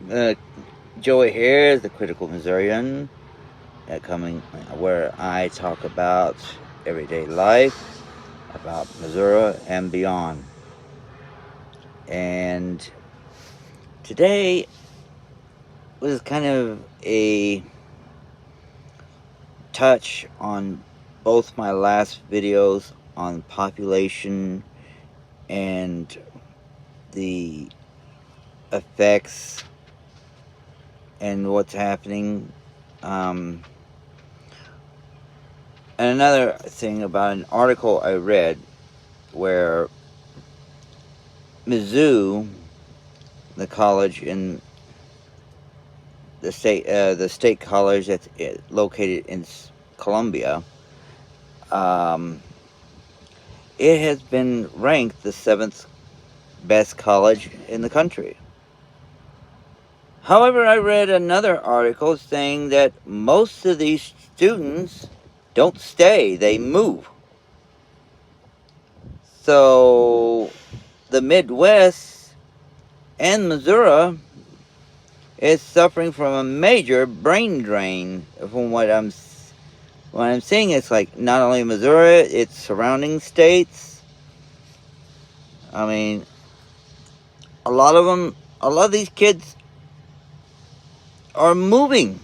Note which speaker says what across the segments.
Speaker 1: Uh, Joey here, the Critical Missourian, coming where I talk about everyday life, about Missouri and beyond. And today was kind of a touch on both my last videos on population and the effects and what's happening. Um, and another thing about an article I read where Mizzou, the college in the state college that's located in Columbia, um, it has been ranked the seventh best college in the country. However, I read another article saying that most of these students don't stay; they move. So the Midwest and Missouri is suffering from a major brain drain. From what I'm seeing, it's like not only Missouri, it's surrounding states. I mean, a lot of these kids are moving.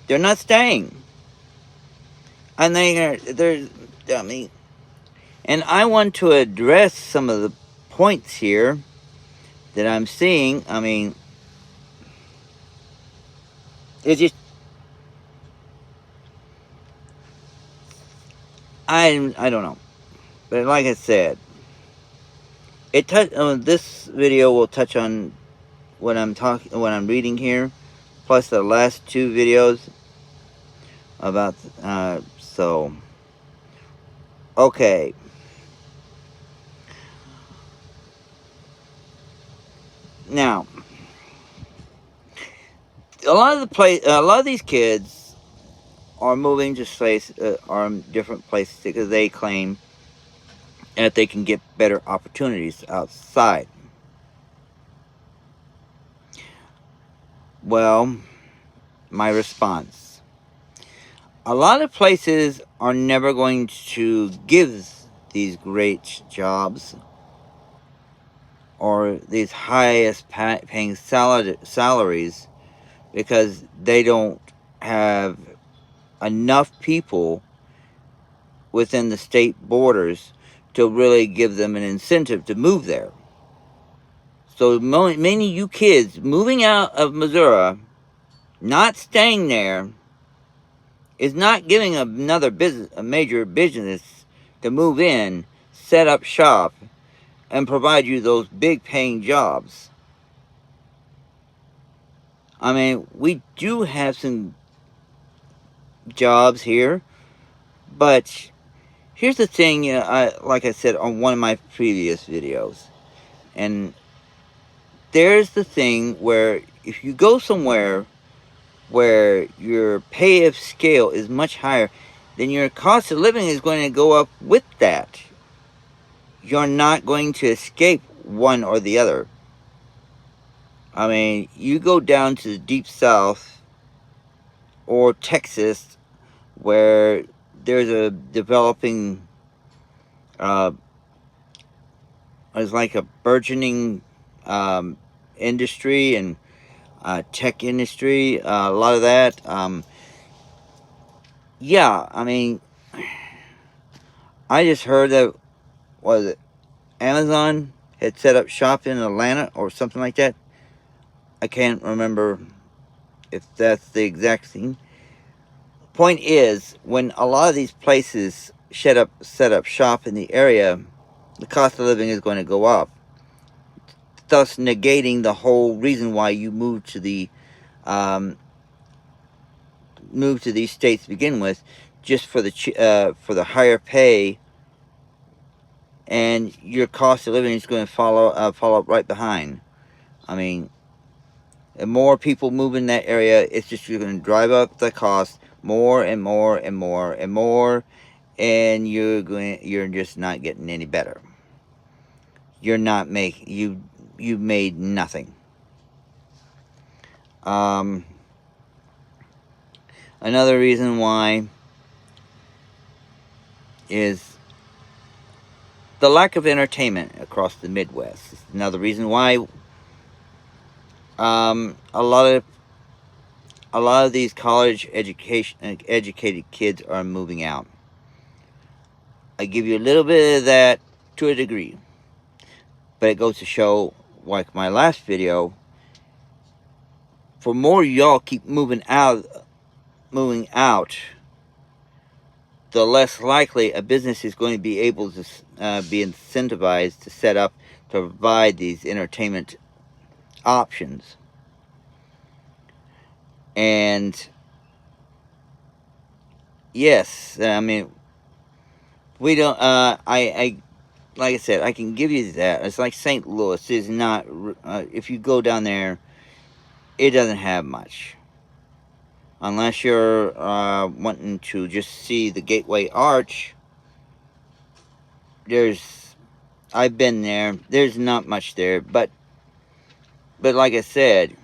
Speaker 1: They're not staying, and they're. I mean, and I want to address some of the points here that I'm seeing. I mean, it's just I don't know, but like I said, this video will touch on what I'm reading here, plus the last two videos about so okay. Now, a lot of these kids are moving to are in different places because they claim that they can get better opportunities outside. Well, my response: a lot of places are never going to give these great jobs or these paying salaries because they don't have enough people within the state borders to really give them an incentive to move there. So many of you kids moving out of Missouri, not staying there, is not giving a major business to move in, set up shop, and provide you those big paying jobs. I mean, we do have some jobs here, but here's the thing, like I said on one of my previous videos, and there's the thing where if you go somewhere where your pay of scale is much higher, then your cost of living is going to go up with that. You're not going to escape one or the other. I mean, you go down to the deep south or Texas where there's a developing, uh, it's like a burgeoning industry and tech industry, a lot of that. Yeah, I mean, I just heard that, was it Amazon had set up shop in Atlanta or something like that. I can't remember if that's the exact thing. Point is, when a lot of these places set up shop in the area, the cost of living is going to go up, thus negating the whole reason why you um, move to these states to begin with, just for the higher pay, and your cost of living is going to follow right behind. I mean, the more people move in that area, it's just you're going to drive up the cost more and more and more and more, and you're just not getting any better. You're not making you made nothing. Um, Another reason why is the lack of entertainment across the Midwest. Another reason why a lot of these educated kids are moving out. I give you a little bit of that to a degree, but it goes to show, like my last video, for more y'all keep moving out, the less likely a business is going to be able to be incentivized to set up to provide these entertainment options. And yes, I mean, we don't. Like I said, I can give you that. It's like St. Louis is not. If you go down there, it doesn't have much, unless you're wanting to just see the Gateway Arch. I've been there. There's not much there, but like I said,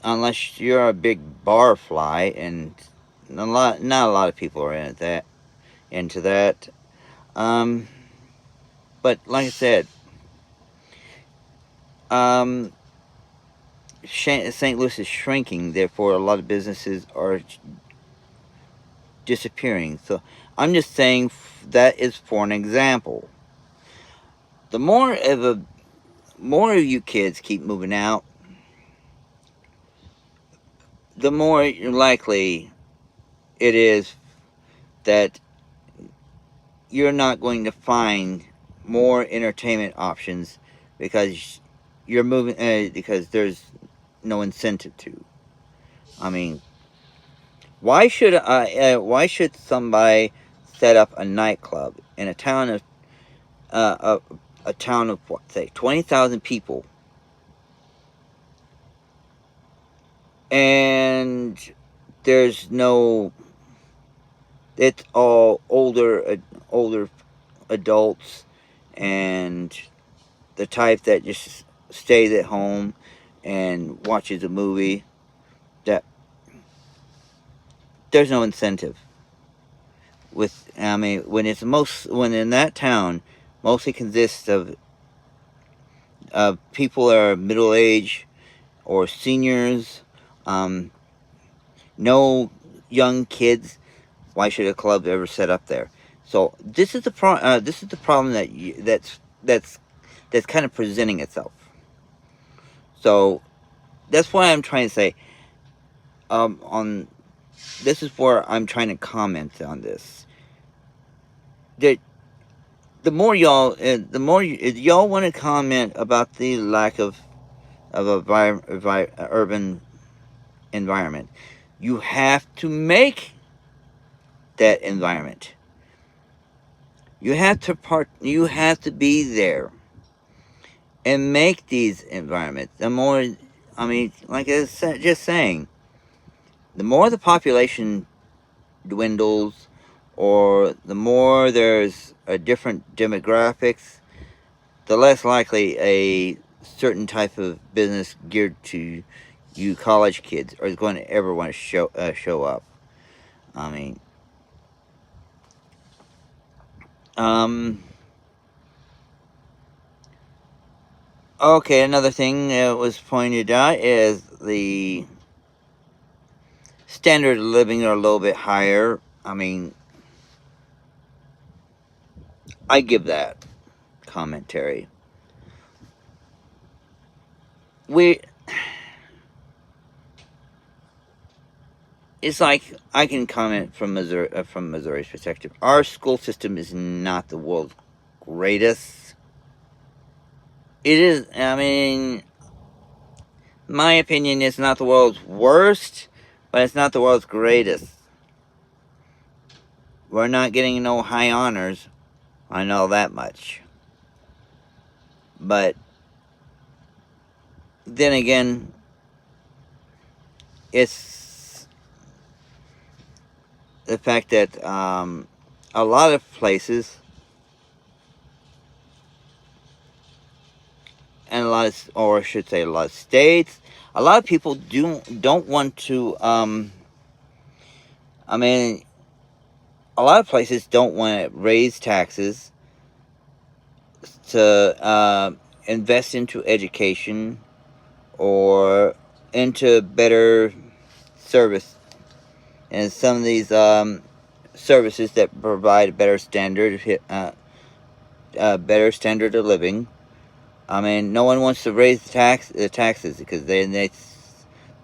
Speaker 1: unless you're a big bar fly, and not a lot of people are into that. But like I said, St. Louis is shrinking. Therefore, a lot of businesses are disappearing. So I'm just saying that is for an example. The more of you kids keep moving out, the more likely it is that you're not going to find more entertainment options because you're moving because there's no incentive to. I mean, why should somebody set up a nightclub in a town of a town of what, say 20,000 people, and there's no, it's all older adults and the type that just stays at home and watches a movie? That there's no incentive with. I mean, when in that town mostly consists of people that are middle age or seniors, no young kids. Why should a club ever set up there? So this is the this is the problem that's kind of presenting itself. So that's why I'm trying to say, on this is where I'm trying to comment on this. That the more y'all want to comment about the lack of a urban environment, you have to make that environment. You have to be there and make these environments. The more, I mean, like I was just saying, the more the population dwindles, or the more there's a different demographics, the less likely a certain type of business geared to you college kids are going to ever want to show up. I mean, okay, another thing that was pointed out is the standard of living are a little bit higher. I mean, I give that commentary. We, it's like I can comment from Missouri's perspective. Our school system is not the world's greatest. It is. I mean, my opinion is not the world's worst, but it's not the world's greatest. We're not getting no high honors. I know that much. But then again, it's the fact that a lot of places and a lot of, or I should say, a lot of states, a lot of people don't want to. I mean, a lot of places don't want to raise taxes to invest into education or into better service, and some of these services that provide a better standard of living. I mean, no one wants to raise the taxes because they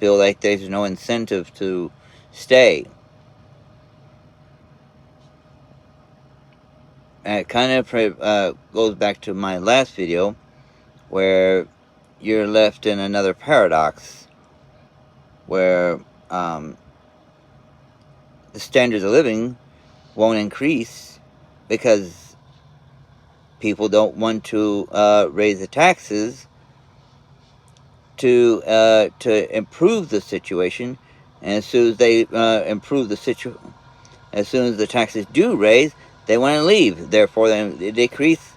Speaker 1: feel like there's no incentive to stay. And it kind of goes back to my last video, where you're left in another paradox, where the standards of living won't increase because people don't want to raise the taxes to improve the situation. And as soon as they improve the situation, as soon as the taxes do raise, they want to leave. Therefore, they decrease,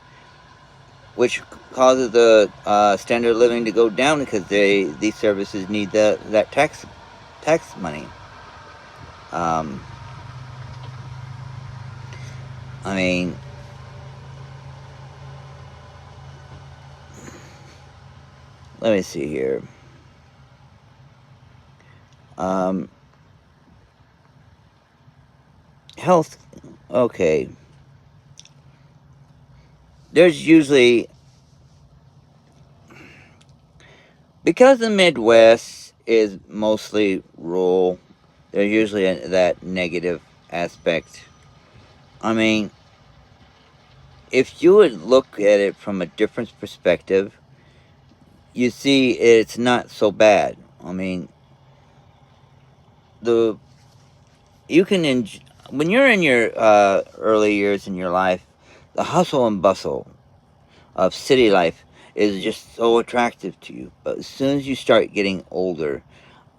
Speaker 1: which causes the standard of living to go down because these services need that tax money. I mean, let me see here. Health, okay. There's usually, because the Midwest is mostly rural, there's usually that negative aspect. I mean, if you would look at it from a different perspective, you see it's not so bad. I mean, you can when you're in your early years in your life, the hustle and bustle of city life is just so attractive to you. But as soon as you start getting older,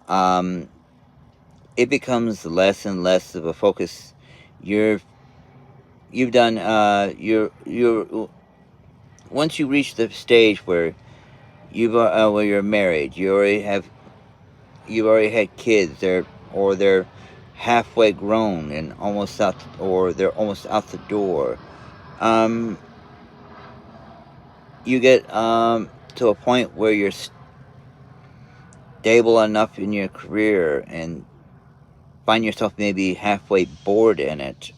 Speaker 1: it becomes less and less of a focus. You've done you're once you reach the stage where where you're married, you've already had kids, they're halfway grown and almost out, or they're almost out the door. You get to a point where you're stable enough in your career and find yourself maybe halfway bored in it.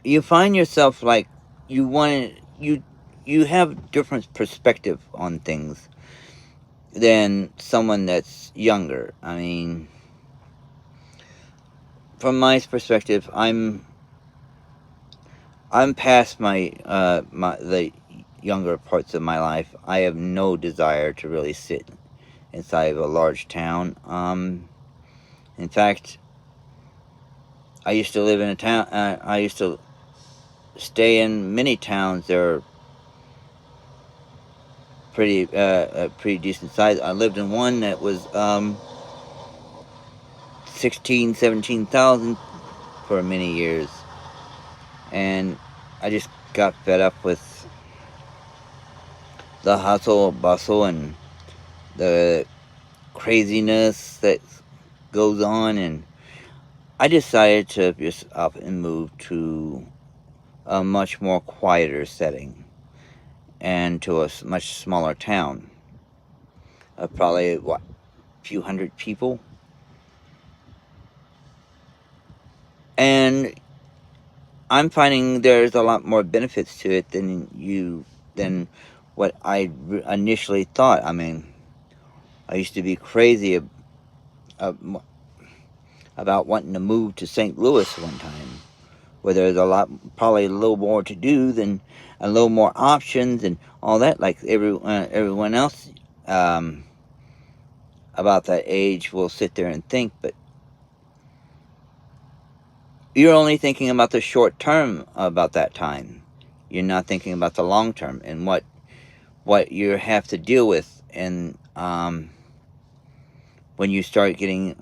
Speaker 1: You find yourself like you have different perspective on things than someone that's younger. I mean, from my perspective, I'm past the younger parts of my life. I have no desire to really sit inside of a large town. In fact, I used to live in a town. I used to stay in many towns. They're pretty decent size. I lived in one that was 17,000 for many years, and I just got fed up with the hustle, bustle, and the craziness that goes on, and I decided to just up and move to a much more quieter setting and to a much smaller town of probably a few hundred people. And I'm finding there's a lot more benefits to it than what I initially thought. I mean, I used to be crazy about wanting to move to St. Louis one time, where there's probably a little more to do than a little more options and all that. Like everyone else about that age will sit there and think, but you're only thinking about the short term about that time. You're not thinking about the long term and what you have to deal with, and when you start aging,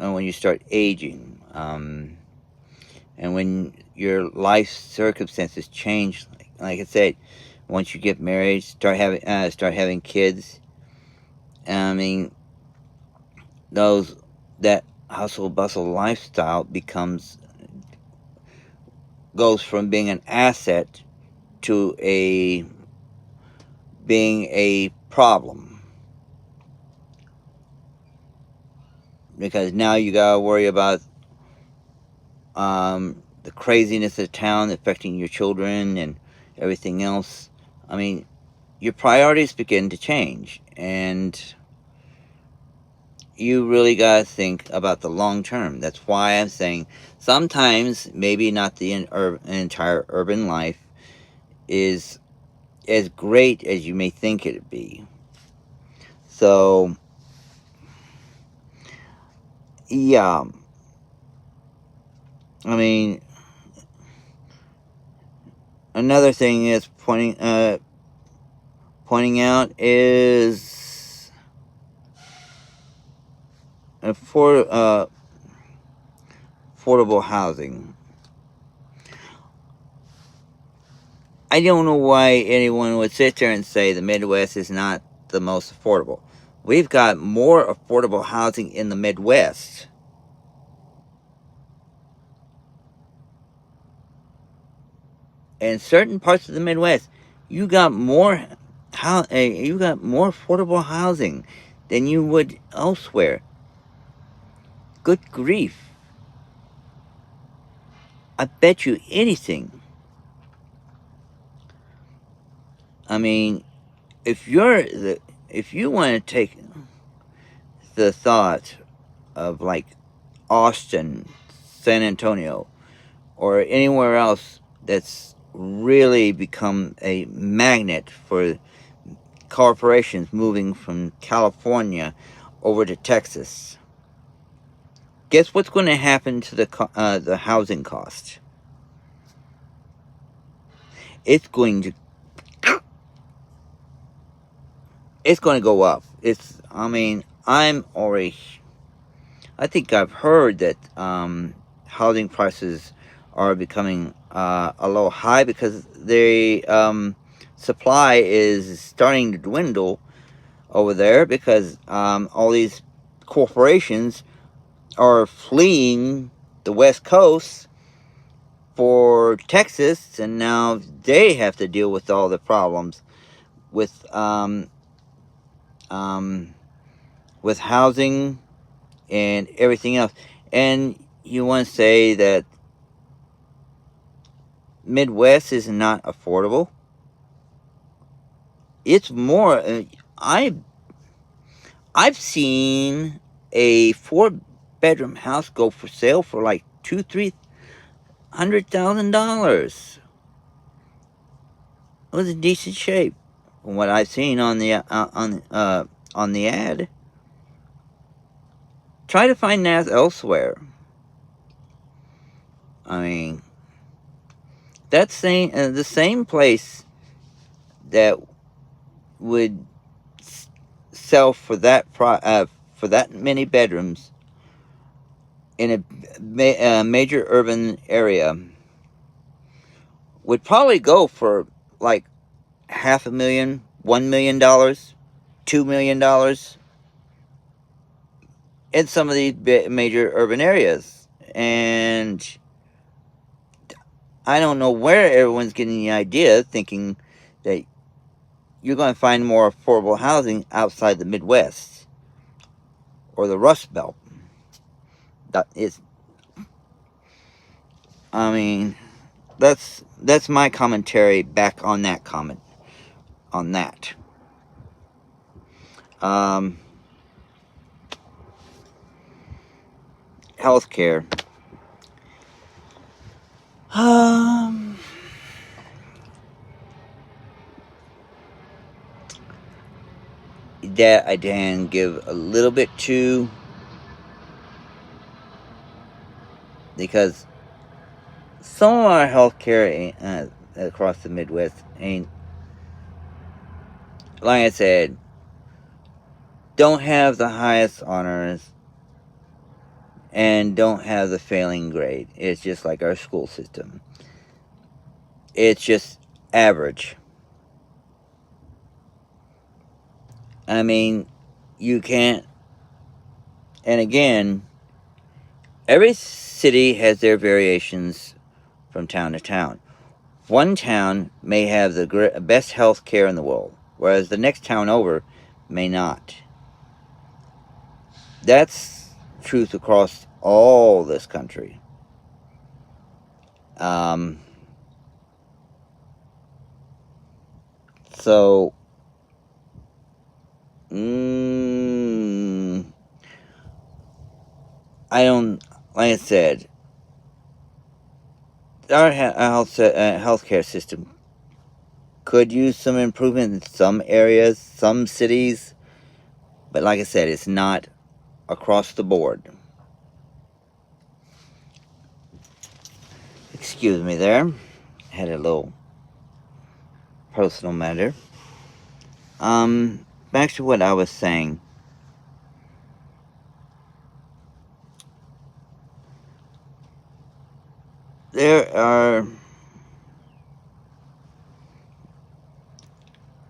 Speaker 1: and when your life circumstances change. Like I said, once you get married, start having kids. I mean, that hustle bustle lifestyle goes from being an asset to being a problem, because now you gotta worry about the craziness of town affecting your children and everything else. I mean, your priorities begin to change, and you really got to think about the long term. That's why I'm saying sometimes maybe not the entire urban life is as great as you may think it'd be. So, yeah, I mean, another thing is pointing out is affordable housing. I don't know why anyone would sit there and say the Midwest is not the most affordable. We've got more affordable housing in the Midwest. In certain parts of the Midwest, you got more affordable housing than you would elsewhere. Good grief. I bet you anything. I mean, if you want to take the thought of like Austin, San Antonio, or anywhere else that's really become a magnet for corporations moving from California over to Texas, guess what's going to happen to the housing cost? It's going to go up. I think I've heard that housing prices are becoming a little high because the supply is starting to dwindle over there, because all these corporations are fleeing the West Coast for Texas, and now they have to deal with all the problems with housing and everything else. And you want to say that Midwest is not affordable? It's more. I've seen a 4-bedroom house go for sale for like $200,000-$300,000. It was in decent shape, from what I've seen on the ad. Try to find that elsewhere. I mean, that's the same place that would sell for that many bedrooms in a major urban area would probably go for like $500,000, $1 million, $2 million in some of these major urban areas. And I don't know where everyone's getting the idea, thinking that you're going to find more affordable housing outside the Midwest or the Rust Belt. I mean, that's my commentary back on that comment on that. Healthcare. That I can give a little bit to, because some of our healthcare across the Midwest ain't, like I said, don't have the highest honors and don't have the failing grade. It's just like our school system. It's just average. I mean, you can't. And again, every city has their variations from town to town. One town may have the best health care in the world, whereas the next town over may not. That's truth across all this country. Um, so, I don't, like I said, our healthcare system could use some improvement in some areas, some cities, but like I said, it's not across the board. Excuse me there. Had a little personal matter. Back to what I was saying. There are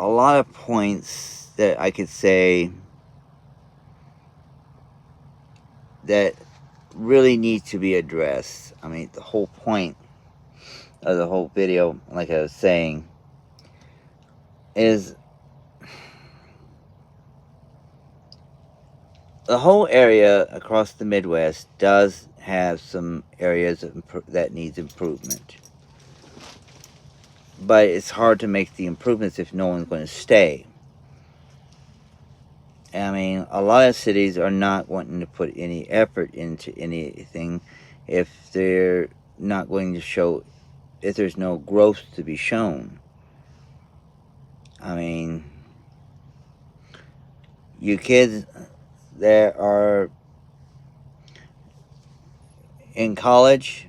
Speaker 1: a lot of points that I could say that really need to be addressed. I mean, the whole point of the whole video, like I was saying, is the whole area across the Midwest does have some areas that needs improvement. But it's hard to make the improvements if no one's going to stay. I mean, a lot of cities are not wanting to put any effort into anything if they're not going to show, if there's no growth to be shown. I mean, you kids that are in college,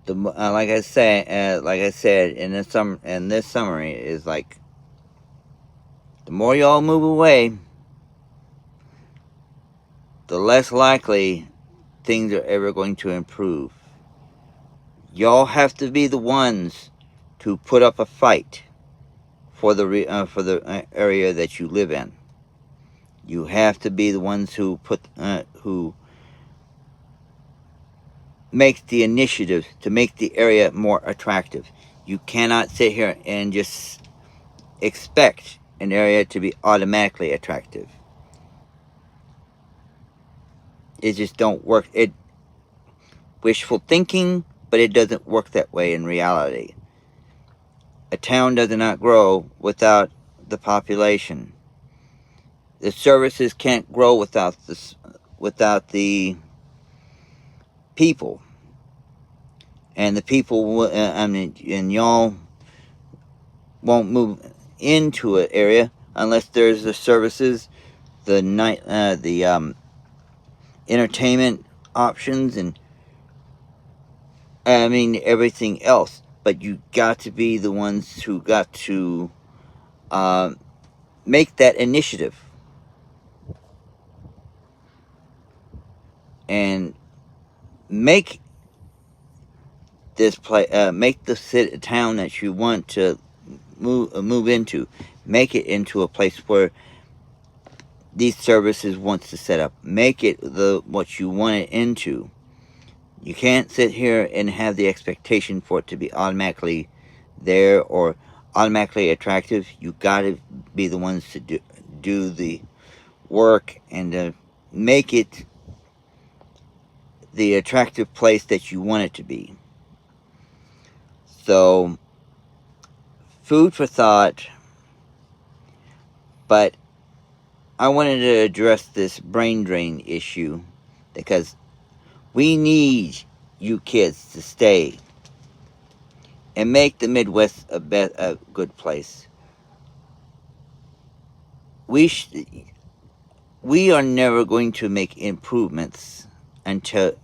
Speaker 1: like I said in this summary is like, the more y'all move away, the less likely things are ever going to improve. Y'all have to be the ones to put up a fight for the area that you live in. You have to be the ones who who make the initiative to make the area more attractive. You cannot sit here and just expect an area to be automatically attractive. It just don't work. It wishful thinking, but it doesn't work that way in reality. A town does not grow without the population. The services can't grow without the people. And the people, and y'all won't move into an area unless there's the services, the entertainment options, and everything else. But you got to be the ones who got to make that initiative and make make the town that you want to move into, make it into a place where these services wants to set up. Make it what you want it into. You can't sit here and have the expectation for it to be automatically there or automatically attractive. You got to be the ones to do the work and to make it the attractive place that you want it to be. So, food for thought, but I wanted to address this brain drain issue because we need you kids to stay and make the Midwest a good place. We are never going to make improvements until,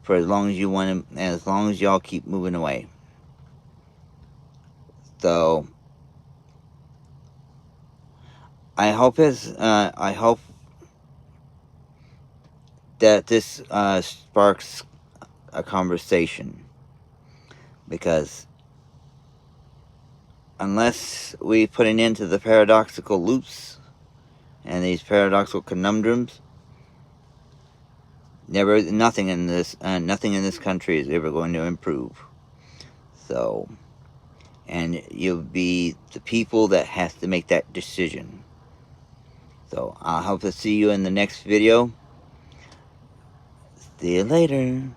Speaker 1: for as long as you want to, as long as y'all keep moving away. So I hope that this sparks a conversation, because unless we put an end to the paradoxical loops and these paradoxical conundrums, nothing in this country is ever going to improve. So, and you'll be the people that has to make that decision. So I'll hope to see you in the next video. See you later.